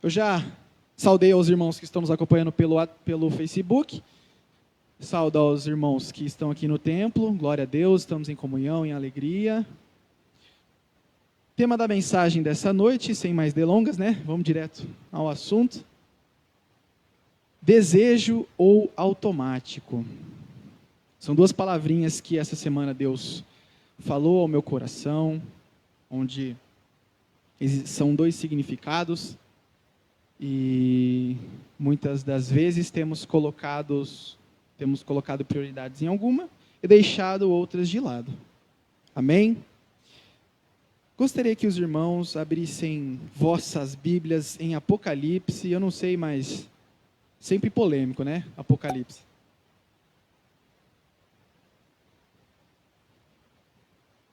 Eu já saudei aos irmãos que estão nos acompanhando pelo Facebook. Saudo aos irmãos que estão aqui no templo. Glória a Deus, estamos em comunhão, em alegria. Tema da mensagem dessa noite, sem mais delongas, né? Vamos direto ao assunto. Desejo ou automático? São duas palavrinhas que essa semana Deus falou ao meu coração, onde são dois significados. E muitas das vezes temos colocado prioridades em alguma e deixado outras de lado. Amém? Gostaria que os irmãos abrissem vossas Bíblias em Apocalipse. Eu não sei, mas sempre polêmico, né? Apocalipse.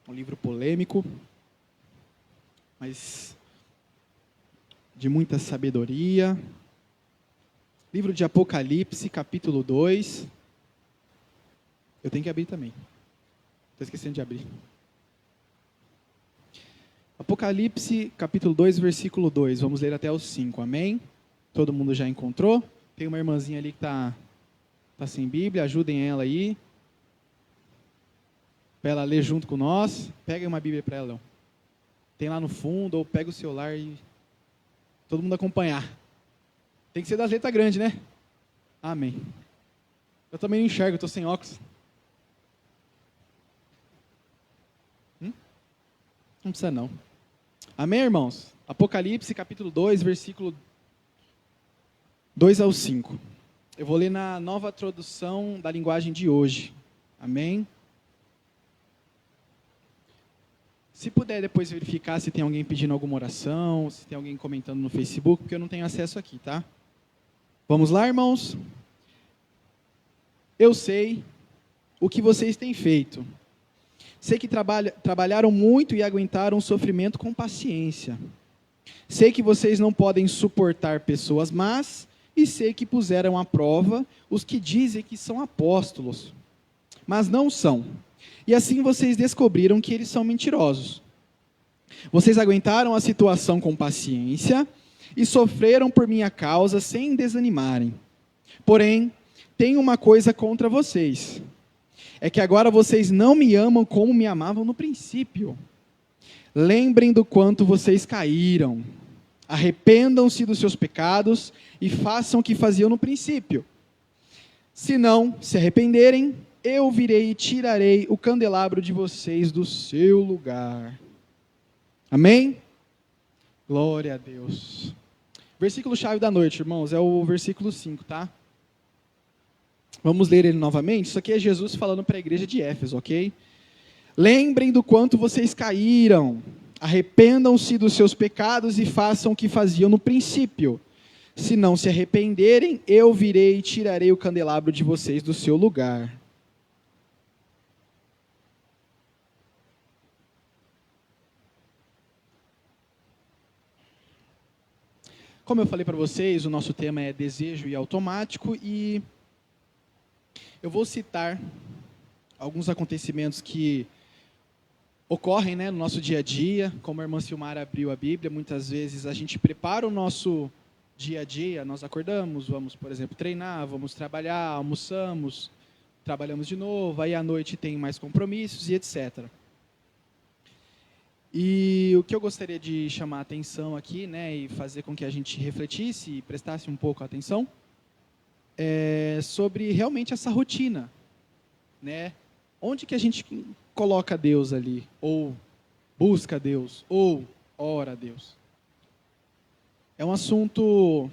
Um livro polêmico, mas de muita sabedoria. Livro de Apocalipse, capítulo 2. Eu tenho que abrir também. Estou esquecendo de abrir. Apocalipse, capítulo 2, versículo 2. Vamos ler até o 5, amém? Todo mundo já encontrou? Tem uma irmãzinha ali que está sem Bíblia, ajudem ela aí. Para ela ler junto com nós. Pega uma Bíblia para ela, Leão. Tem lá no fundo, ou pega o celular e todo mundo acompanhar. Tem que ser das letras grandes, né? Amém. Eu também não enxergo, estou sem óculos. Não precisa não. Amém, irmãos? Apocalipse, capítulo 2, versículo 2 ao 5. Eu vou ler na nova tradução da linguagem de hoje. Amém? Se puder depois verificar se tem alguém pedindo alguma oração, se tem alguém comentando no Facebook, porque eu não tenho acesso aqui, tá? Vamos lá, irmãos? Eu sei o que vocês têm feito. Sei que trabalharam muito e aguentaram o sofrimento com paciência. Sei que vocês não podem suportar pessoas más e sei que puseram à prova os que dizem que são apóstolos, mas não são. E assim vocês descobriram que eles são mentirosos. Vocês aguentaram a situação com paciência e sofreram por minha causa sem desanimarem. Porém, tenho uma coisa contra vocês. É que agora vocês não me amam como me amavam no princípio. Lembrem do quanto vocês caíram. Arrependam-se dos seus pecados e façam o que faziam no princípio. Se não se arrependerem, eu virei e tirarei o candelabro de vocês do seu lugar. Amém? Glória a Deus. Versículo-chave da noite, irmãos, é o versículo 5, tá? Vamos ler ele novamente. Isso aqui é Jesus falando para a igreja de Éfeso, ok? Lembrem do quanto vocês caíram. Arrependam-se dos seus pecados e façam o que faziam no princípio. Se não se arrependerem, eu virei e tirarei o candelabro de vocês do seu lugar. Como eu falei para vocês, o nosso tema é desejo e automático, e eu vou citar alguns acontecimentos que ocorrem, né, no nosso dia a dia. Como a irmã Silmara abriu a Bíblia, muitas vezes a gente prepara o nosso dia a dia, nós acordamos, vamos, por exemplo, treinar, vamos trabalhar, almoçamos, trabalhamos de novo, aí à noite tem mais compromissos e etc. E o que eu gostaria de chamar a atenção aqui, né, e fazer com que a gente refletisse e prestasse um pouco atenção, é sobre realmente essa rotina, né? Onde que a gente coloca Deus ali, ou busca Deus, ou ora a Deus? É um assunto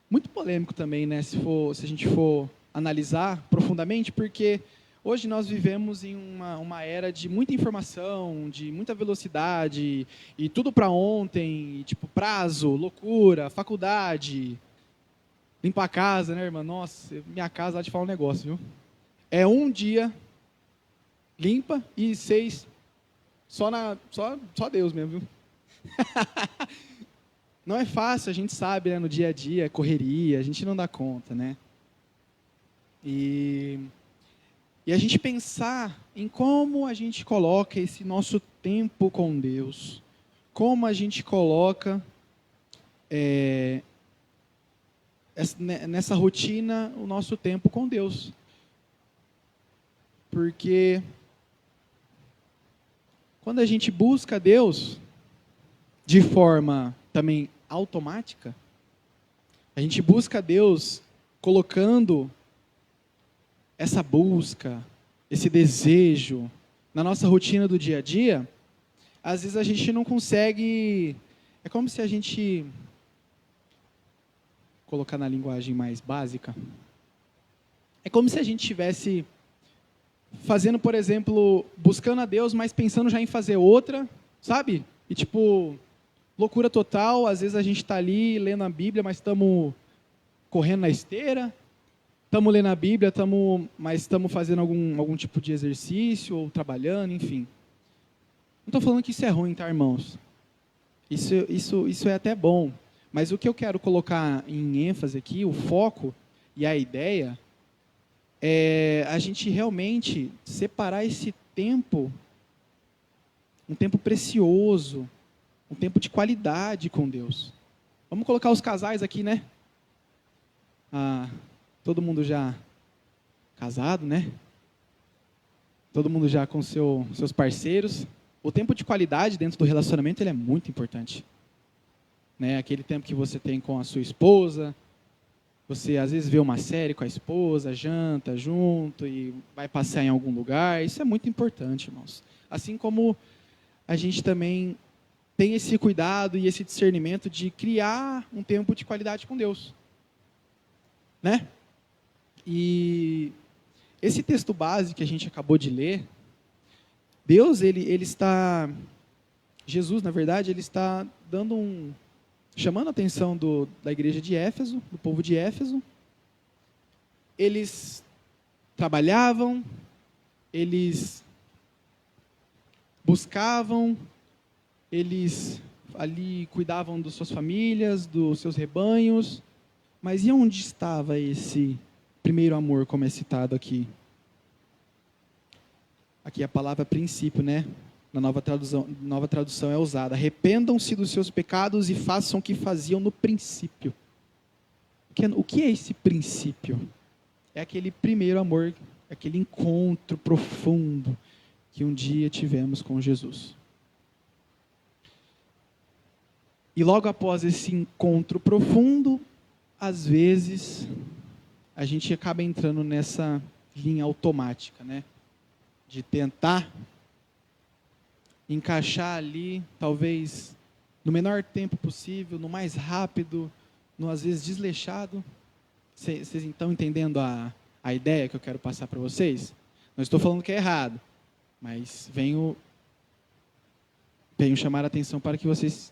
muito polêmico também, né, se a gente for analisar profundamente, porque hoje nós vivemos em uma era de muita informação, de muita velocidade, e tudo para ontem, e, tipo prazo, loucura, faculdade, limpar a casa, né, irmã? Nossa, minha casa, lá te falar um negócio, viu? É um dia limpa e 6 só Deus mesmo, viu? Não é fácil, a gente sabe, né, no dia a dia, correria, a gente não dá conta, né? E a gente pensar em como a gente coloca esse nosso tempo com Deus, como a gente coloca nessa rotina o nosso tempo com Deus. Porque quando a gente busca Deus de forma também automática, a gente busca Deus colocando essa busca, esse desejo na nossa rotina do dia a dia, às vezes a gente não consegue. É como se a gente, colocar na linguagem mais básica, é como se a gente estivesse fazendo, por exemplo, buscando a Deus, mas pensando já em fazer outra, sabe? E tipo, loucura total. Às vezes a gente está ali lendo a Bíblia, mas estamos correndo na esteira. Estamos lendo a Bíblia, mas estamos fazendo algum tipo de exercício, ou trabalhando, enfim. Não estou falando que isso é ruim, tá, irmãos? Isso é até bom. Mas o que eu quero colocar em ênfase aqui, o foco e a ideia, é a gente realmente separar esse tempo, um tempo precioso, um tempo de qualidade com Deus. Vamos colocar os casais aqui, né? Todo mundo já casado, né? Todo mundo já com seus parceiros. O tempo de qualidade dentro do relacionamento ele é muito importante. Né? Aquele tempo que você tem com a sua esposa, você às vezes vê uma série com a esposa, janta junto e vai passear em algum lugar. Isso é muito importante, irmãos. Assim como a gente também tem esse cuidado e esse discernimento de criar um tempo de qualidade com Deus. Né? E esse texto base que a gente acabou de ler, Deus, Jesus, na verdade, ele está chamando a atenção da igreja de Éfeso, do povo de Éfeso. Eles trabalhavam, eles buscavam, eles ali cuidavam das suas famílias, dos seus rebanhos, mas e onde estava esse primeiro amor, como é citado aqui? Aqui a palavra princípio, né? Na nova tradução é usada. Arrependam-se dos seus pecados e façam o que faziam no princípio. O que é esse princípio? É aquele primeiro amor, aquele encontro profundo que um dia tivemos com Jesus. E logo após esse encontro profundo, às vezes, a gente acaba entrando nessa linha automática, né? De tentar encaixar ali, talvez, no menor tempo possível, no mais rápido, no às vezes desleixado. Vocês estão entendendo a ideia que eu quero passar para vocês? Não estou falando que é errado, mas venho chamar a atenção para que vocês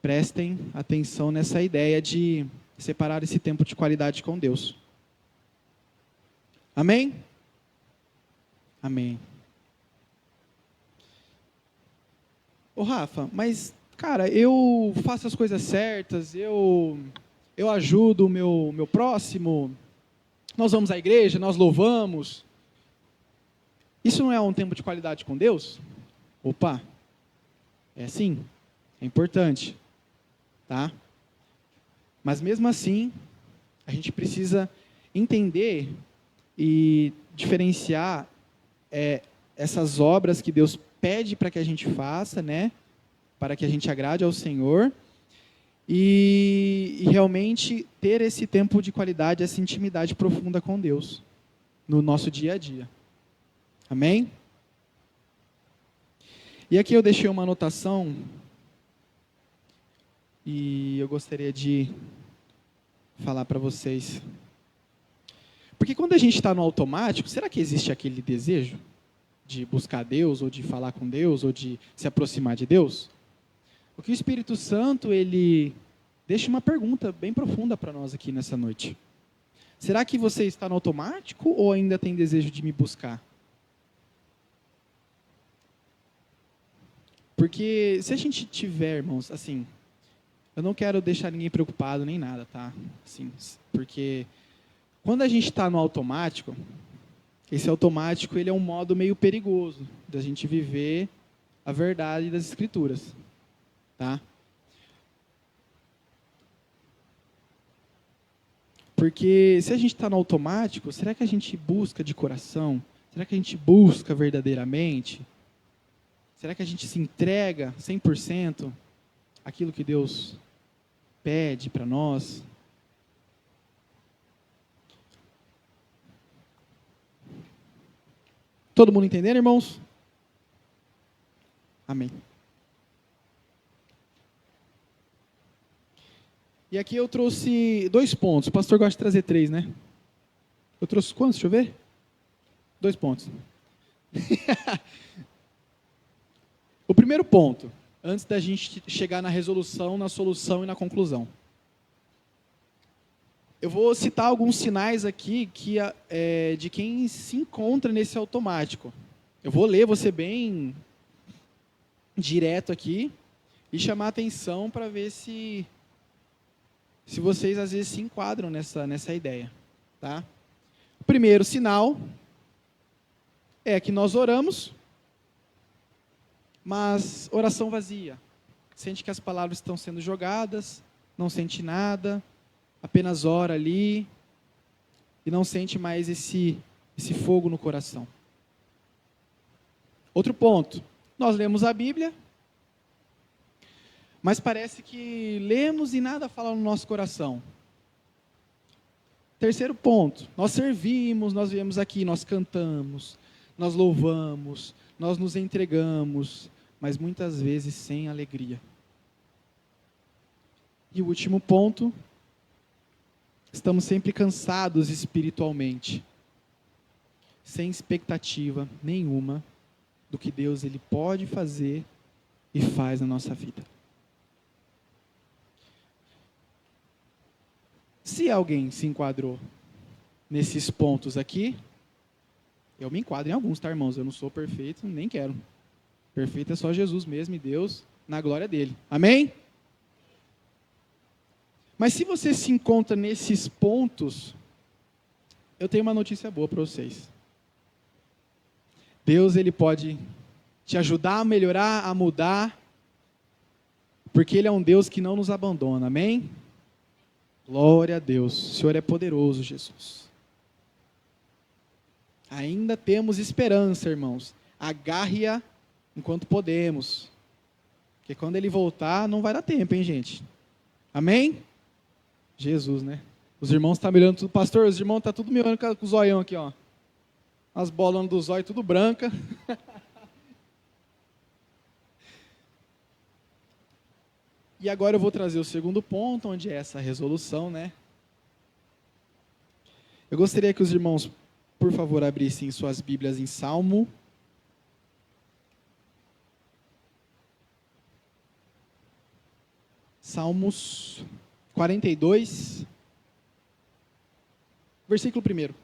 prestem atenção nessa ideia de separar esse tempo de qualidade com Deus. Amém? Amém. Ô Rafa, mas, cara, eu faço as coisas certas, eu ajudo o meu próximo, nós vamos à igreja, nós louvamos. Isso não é um tempo de qualidade com Deus? Opa, é sim, é importante, tá? Mas mesmo assim, a gente precisa entender e diferenciar essas obras que Deus pede para que a gente faça, né? Para que a gente agrade ao Senhor e realmente ter esse tempo de qualidade, essa intimidade profunda com Deus no nosso dia a dia. Amém? E aqui eu deixei uma anotação e eu gostaria de falar para vocês. Porque quando a gente está no automático, será que existe aquele desejo de buscar Deus, ou de falar com Deus, ou de se aproximar de Deus? O que o Espírito Santo, ele deixa uma pergunta bem profunda para nós aqui nessa noite. Será que você está no automático ou ainda tem desejo de me buscar? Porque se a gente tiver, irmãos, assim, eu não quero deixar ninguém preocupado nem nada, tá? Assim, porque quando a gente está no automático, esse automático ele é um modo meio perigoso da gente viver a verdade das Escrituras, tá? Porque se a gente está no automático, será que a gente busca de coração? Será que a gente busca verdadeiramente? Será que a gente se entrega 100% àquilo que Deus pede para nós? Todo mundo entendendo, irmãos? Amém. E aqui eu trouxe 2 pontos. O pastor gosta de trazer 3, né? Eu trouxe quantos? Deixa eu ver. 2 pontos. O primeiro ponto, antes da gente chegar na resolução, na solução e na conclusão. Eu vou citar alguns sinais aqui de quem se encontra nesse automático. Eu vou ler, vou ser bem direto aqui e chamar a atenção para ver se vocês às vezes se enquadram nessa ideia. Tá? O primeiro sinal é que nós oramos, mas oração vazia. Sente que as palavras estão sendo jogadas, não sente nada, apenas ora ali e não sente mais esse fogo no coração. Outro ponto, nós lemos a Bíblia, mas parece que lemos e nada fala no nosso coração. Terceiro ponto, nós servimos, nós viemos aqui, nós cantamos, nós louvamos, nós nos entregamos, mas muitas vezes sem alegria. E o último ponto, estamos sempre cansados espiritualmente, sem expectativa nenhuma do que Deus ele pode fazer e faz na nossa vida. Se alguém se enquadrou nesses pontos aqui, eu me enquadro em alguns, tá, irmãos? Eu não sou perfeito, nem quero. Perfeito é só Jesus mesmo e Deus na glória dele. Amém? Mas se você se encontra nesses pontos, eu tenho uma notícia boa para vocês. Deus ele pode te ajudar a melhorar, a mudar, porque Ele é um Deus que não nos abandona. Amém? Glória a Deus. O Senhor é poderoso, Jesus. Ainda temos esperança, irmãos. Agarre-a enquanto podemos. Porque quando Ele voltar, não vai dar tempo, hein, gente? Amém? Jesus, né? Os irmãos estão me olhando tudo. Pastor, os irmãos estão tudo me olhando com o zoião aqui, ó. As bolas do zóio tudo branca. E agora eu vou trazer o segundo ponto, onde é essa resolução, né? Eu gostaria que os irmãos, por favor, abrissem suas Bíblias em Salmo. Salmos 42, versículo 1.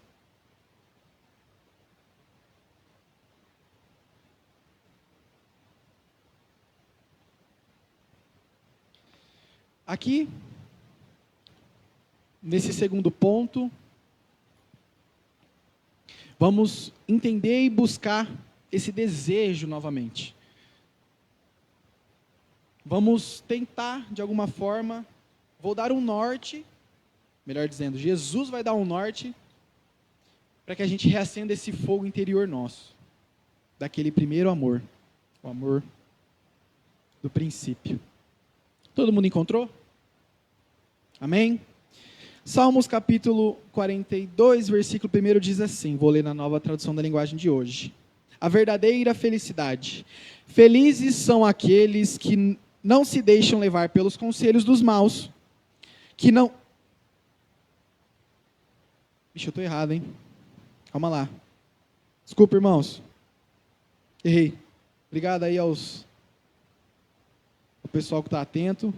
Aqui, nesse segundo ponto, vamos entender e buscar esse desejo novamente. Vamos tentar, de alguma forma, vou dar um norte, melhor dizendo, Jesus vai dar um norte, para que a gente reacenda esse fogo interior nosso, daquele primeiro amor, o amor do princípio. Todo mundo encontrou? Amém? Salmos capítulo 42, versículo 1 diz assim, vou ler na nova tradução da linguagem de hoje. A verdadeira felicidade. Felizes são aqueles que não se deixam levar pelos conselhos dos maus, que não... Ixi, eu estou errado, hein? Calma lá. Desculpa, irmãos. Errei. Obrigado aí ao pessoal que está atento.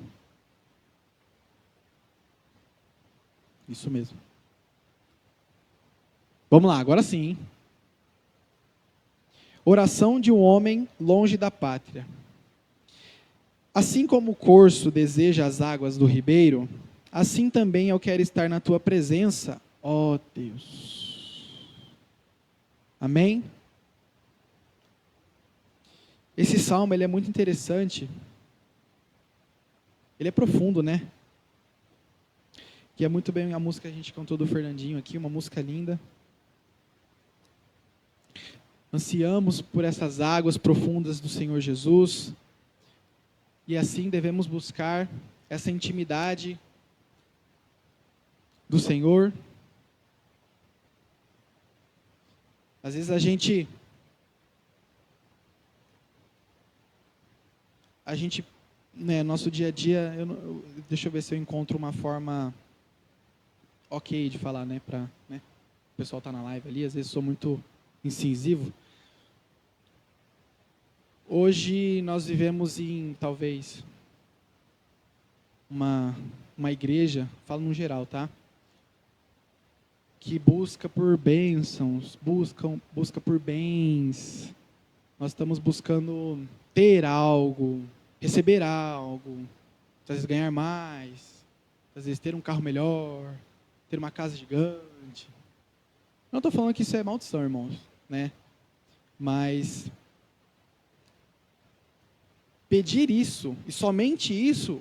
Isso mesmo. Vamos lá, agora sim. Hein? Oração de um homem longe da pátria. Assim como o corso deseja as águas do ribeiro, assim também eu quero estar na tua presença, ó Deus. Amém? Esse salmo ele é muito interessante. Ele é profundo, né? que é muito bem a música que a gente cantou do Fernandinho aqui, uma música linda. Ansiamos por essas águas profundas do Senhor Jesus, e assim devemos buscar essa intimidade do Senhor. Às vezes a gente, né, nosso dia a dia, deixa eu ver se eu encontro uma forma ok de falar, né, né, o pessoal tá na live ali, às vezes sou muito incisivo. Hoje nós vivemos em, talvez, uma igreja, falo no geral, tá? Que busca por bênçãos, busca por bens. Nós estamos buscando ter algo, receber algo, às vezes ganhar mais, às vezes ter um carro melhor, ter uma casa gigante. Não estou falando que isso é maldição, irmãos, né? Mas pedir isso, e somente isso,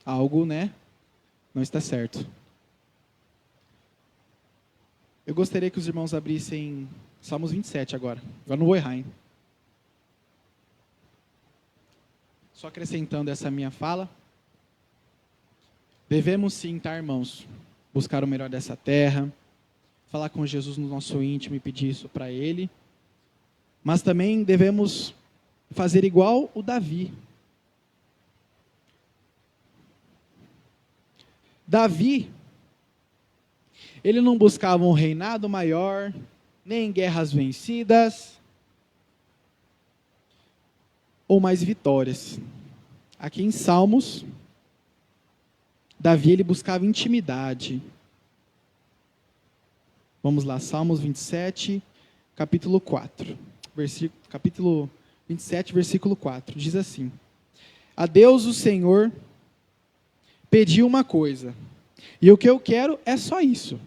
algo, né, não está certo. Eu gostaria que os irmãos abrissem Salmos 27 agora. Agora não vou errar, hein? Só acrescentando essa minha fala. Devemos sim, tá, irmãos? Buscar o melhor dessa terra. Falar com Jesus no nosso íntimo e pedir isso para Ele. Mas também devemos fazer igual o Davi. Davi, ele não buscava um reinado maior, nem guerras vencidas, ou mais vitórias. Aqui em Salmos, Davi, ele buscava intimidade. Vamos lá, Salmos 27, capítulo 4. Capítulo 27, versículo 4. Diz assim: A Deus o Senhor pediu uma coisa, e o que eu quero é só isso: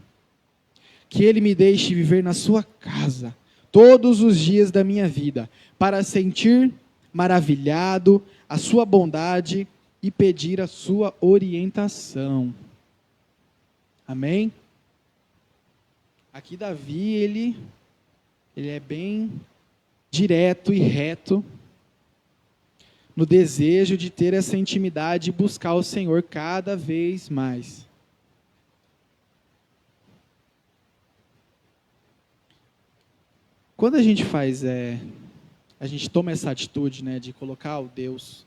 que Ele me deixe viver na sua casa todos os dias da minha vida, para sentir maravilhado a sua bondade e pedir a sua orientação. Amém? Aqui Davi, ele é bem direto e reto no desejo de ter essa intimidade e buscar o Senhor cada vez mais. Quando a gente a gente toma essa atitude, né, de colocar o Deus,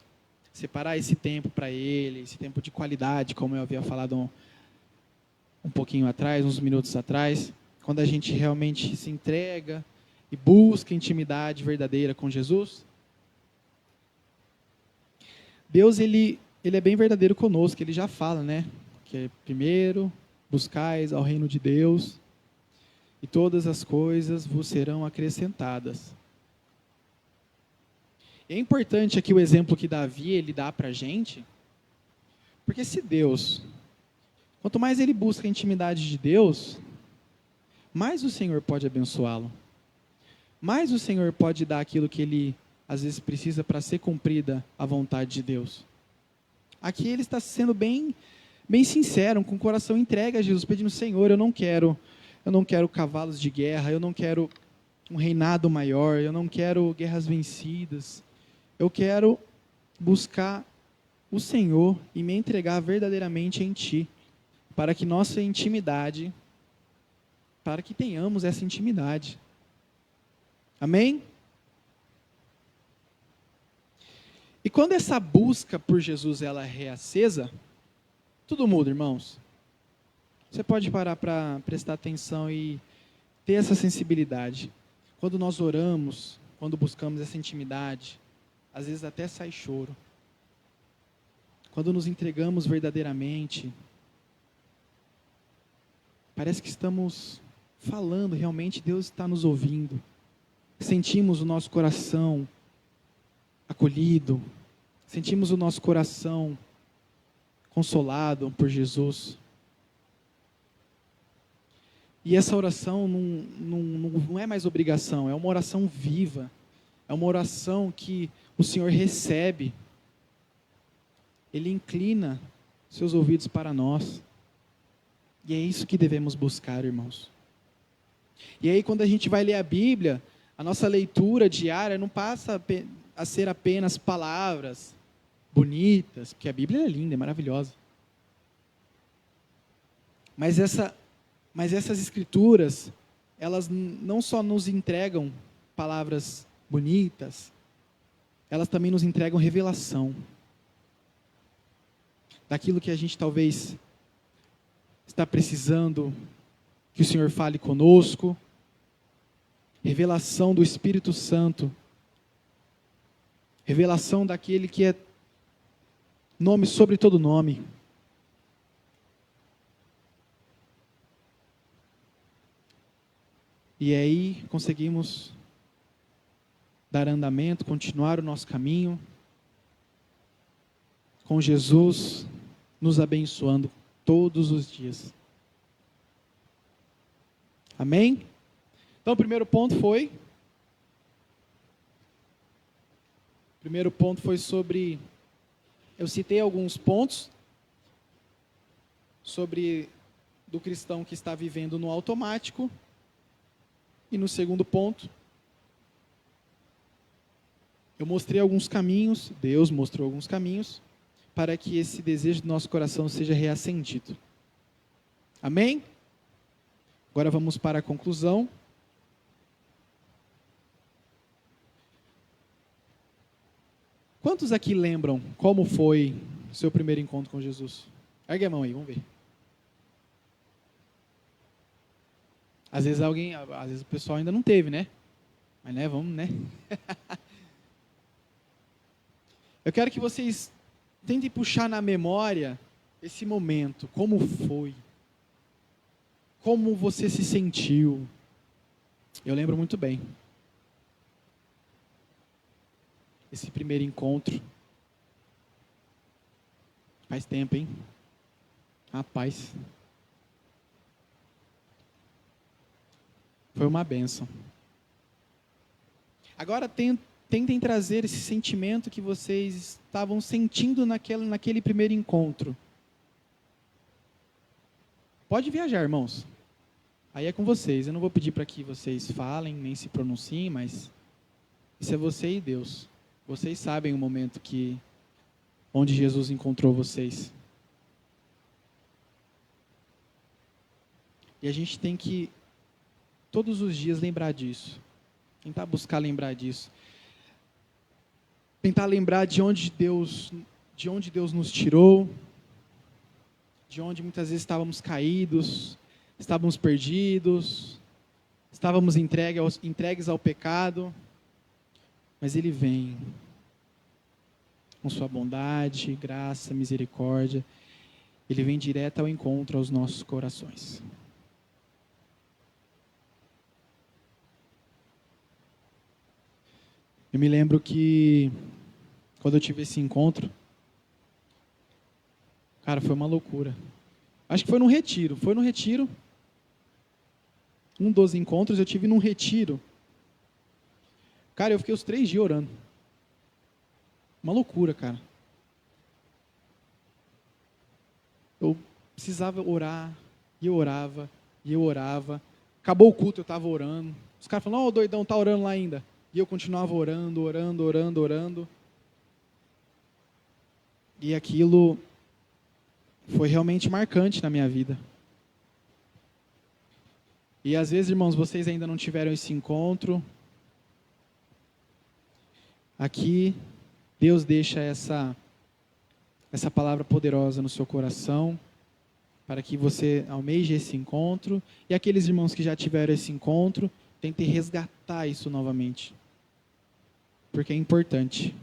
separar esse tempo para Ele, esse tempo de qualidade, como eu havia falado um pouquinho atrás, uns minutos atrás, quando a gente realmente se entrega e busca intimidade verdadeira com Jesus, Deus, ele é bem verdadeiro conosco, Ele já fala, né, que primeiro buscais ao reino de Deus, e todas as coisas vos serão acrescentadas. É importante aqui o exemplo que Davi ele dá para a gente, porque se Deus, quanto mais ele busca a intimidade de Deus, mais o Senhor pode abençoá-lo, mais o Senhor pode dar aquilo que ele às vezes precisa para ser cumprida a vontade de Deus. Aqui ele está sendo bem sincero, com o coração entregue a Jesus, pedindo: Senhor, eu não quero cavalos de guerra, eu não quero um reinado maior, eu não quero guerras vencidas, eu quero buscar o Senhor e me entregar verdadeiramente em Ti, para que nossa intimidade, para que tenhamos essa intimidade. Amém? E quando essa busca por Jesus ela é reacesa, tudo muda, irmãos. Você pode parar para prestar atenção e ter essa sensibilidade. Quando nós oramos, quando buscamos essa intimidade, às vezes até sai choro. Quando nos entregamos verdadeiramente, parece que estamos falando, realmente Deus está nos ouvindo. Sentimos o nosso coração acolhido, sentimos o nosso coração consolado por Jesus. E essa oração não é mais obrigação, é uma oração viva, é uma oração que o Senhor recebe, Ele inclina seus ouvidos para nós. E é isso que devemos buscar, irmãos. E aí, quando a gente vai ler a Bíblia, a nossa leitura diária não passa a ser apenas palavras bonitas, porque a Bíblia é linda, é maravilhosa. Mas essas escrituras, elas não só nos entregam palavras bonitas, elas também nos entregam revelação daquilo que a gente talvez está precisando que o Senhor fale conosco, revelação do Espírito Santo, revelação daquele que é nome sobre todo nome. E aí conseguimos dar andamento, continuar o nosso caminho, com Jesus nos abençoando todos os dias. Amém? Então, o primeiro ponto foi sobre, eu citei alguns pontos sobre do cristão que está vivendo no automático. E no segundo ponto, eu mostrei alguns caminhos, Deus mostrou alguns caminhos, para que esse desejo do nosso coração seja reacendido. Amém? Agora vamos para a conclusão. Quantos aqui lembram como foi o seu primeiro encontro com Jesus? Ergue a mão aí, vamos ver. Às vezes o pessoal ainda não teve, né? Mas vamos, né? Eu quero que vocês tentem puxar na memória esse momento, como foi, como você se sentiu. Eu lembro muito bem. Esse primeiro encontro. Faz tempo, hein? Rapaz. Foi uma bênção. Agora tentem trazer esse sentimento que vocês estavam sentindo naquele primeiro encontro. Pode viajar, irmãos. Aí é com vocês. Eu não vou pedir para que vocês falem, nem se pronunciem, mas isso é você e Deus. Vocês sabem o momento onde Jesus encontrou vocês. E a gente tem que todos os dias lembrar disso. Tentar buscar lembrar disso. Tentar lembrar de onde Deus nos tirou, de onde muitas vezes estávamos caídos, estávamos perdidos, estávamos entregues ao pecado, mas Ele vem com sua bondade, graça, misericórdia. Ele vem direto ao encontro aos nossos corações. Eu me lembro que quando eu tive esse encontro, cara, foi uma loucura. Acho que foi no retiro. Um dos encontros eu tive num retiro. Cara, eu fiquei os 3 dias orando. Uma loucura, cara. Eu precisava orar, e eu orava, e eu orava. Acabou o culto, eu estava orando. Os caras falaram, doidão, tá orando lá ainda. E eu continuava orando. E aquilo foi realmente marcante na minha vida. E às vezes, irmãos, vocês ainda não tiveram esse encontro. Aqui, Deus deixa essa palavra poderosa no seu coração, para que você almeje esse encontro. E aqueles irmãos que já tiveram esse encontro, tentem resgatar isso novamente. Porque é importante.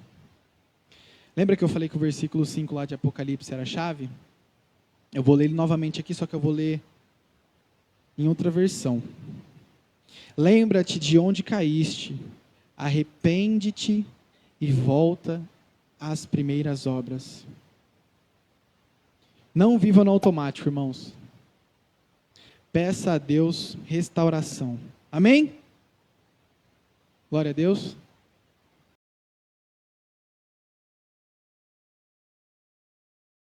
Lembra que eu falei que o versículo 5 lá de Apocalipse era a chave? Eu vou ler ele novamente aqui, só que eu vou ler em outra versão. Lembra-te de onde caíste, arrepende-te e volta às primeiras obras. Não viva no automático, irmãos. Peça a Deus restauração. Amém? Glória a Deus.